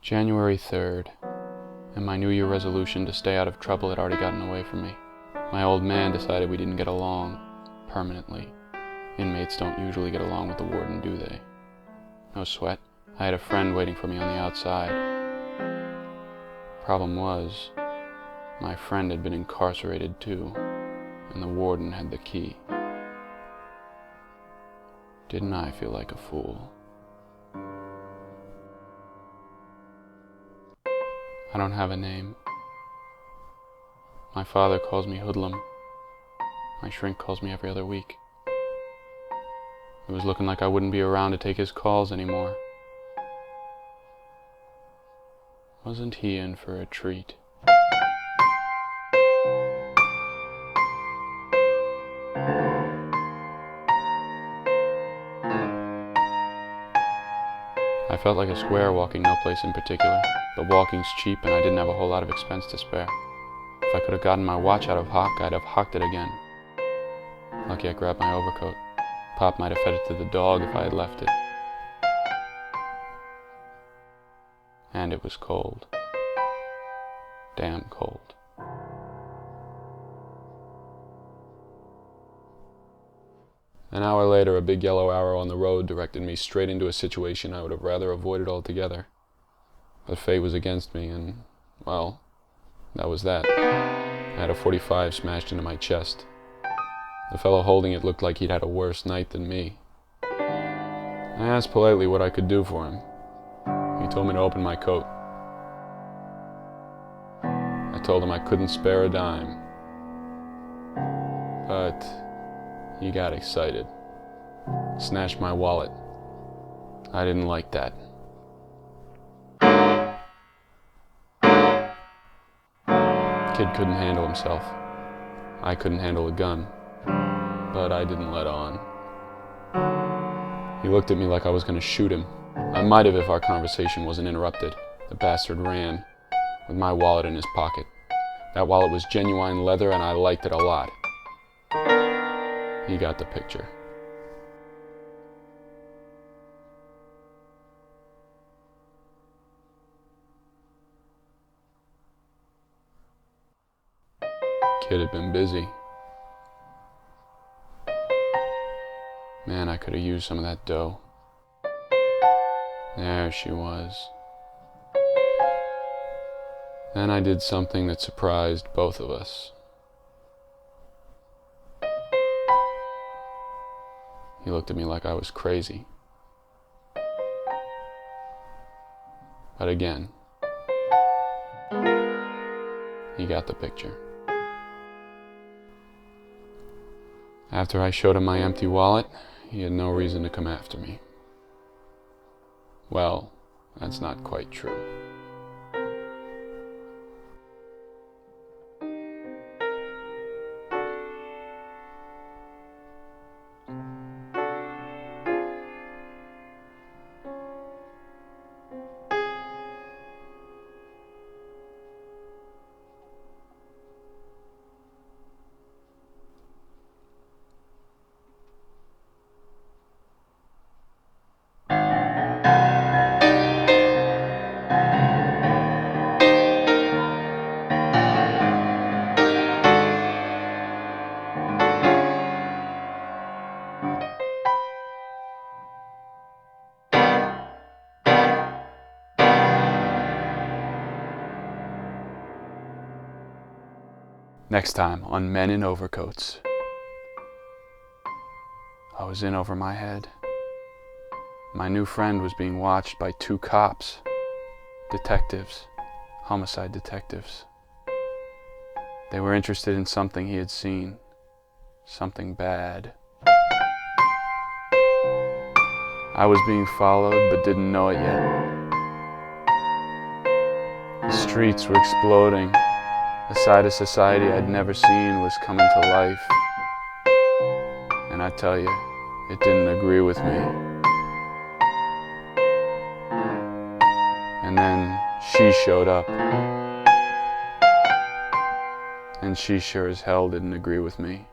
January 3rd, and my New Year resolution to stay out of trouble had already gotten away from me. My old man decided we didn't get along permanently. Inmates don't usually get along with the warden, do they? No sweat. I had a friend waiting for me on the outside. Problem was, my friend had been incarcerated too, and the warden had the key. Didn't I feel like a fool? I don't have a name. My father calls me Hoodlum. My shrink calls me every other week. It was looking like I wouldn't be around to take his calls anymore. Wasn't he in for a treat? I felt like a square walking no place in particular, but walking's cheap and I didn't have a whole lot of expense to spare. If I could have gotten my watch out of hock, I'd have hocked it again. Lucky I grabbed my overcoat. Pop might have fed it to the dog if I had left it. And it was cold. Damn cold. An hour later, a big yellow arrow on the road directed me straight into a situation I would have rather avoided altogether. But fate was against me, and, well, that was that. I had a .45 smashed into my chest. The fellow holding it looked like he'd had a worse night than me. I asked politely what I could do for him. He told me to open my coat. I told him I couldn't spare a dime. But he got excited. Snatched my wallet. I didn't like that. Kid couldn't handle himself. I couldn't handle a gun. But I didn't let on. He looked at me like I was going to shoot him. I might have if our conversation wasn't interrupted. The bastard ran, with my wallet in his pocket. That wallet was genuine leather and I liked it a lot. He got the picture. Kid had been busy. Man, I could have used some of that dough. There she was. Then I did something that surprised both of us. He looked at me like I was crazy. But again, he got the picture. After I showed him my empty wallet, he had no reason to come after me. Well, that's not quite true. Next time on Men in Overcoats. I was in over my head. My new friend was being watched by 2 cops. Detectives. Homicide detectives. They were interested in something he had seen. Something bad. I was being followed but didn't know it yet. The streets were exploding. A side of society I'd never seen was coming to life. And I tell you, it didn't agree with me. And then she showed up. And she sure as hell didn't agree with me.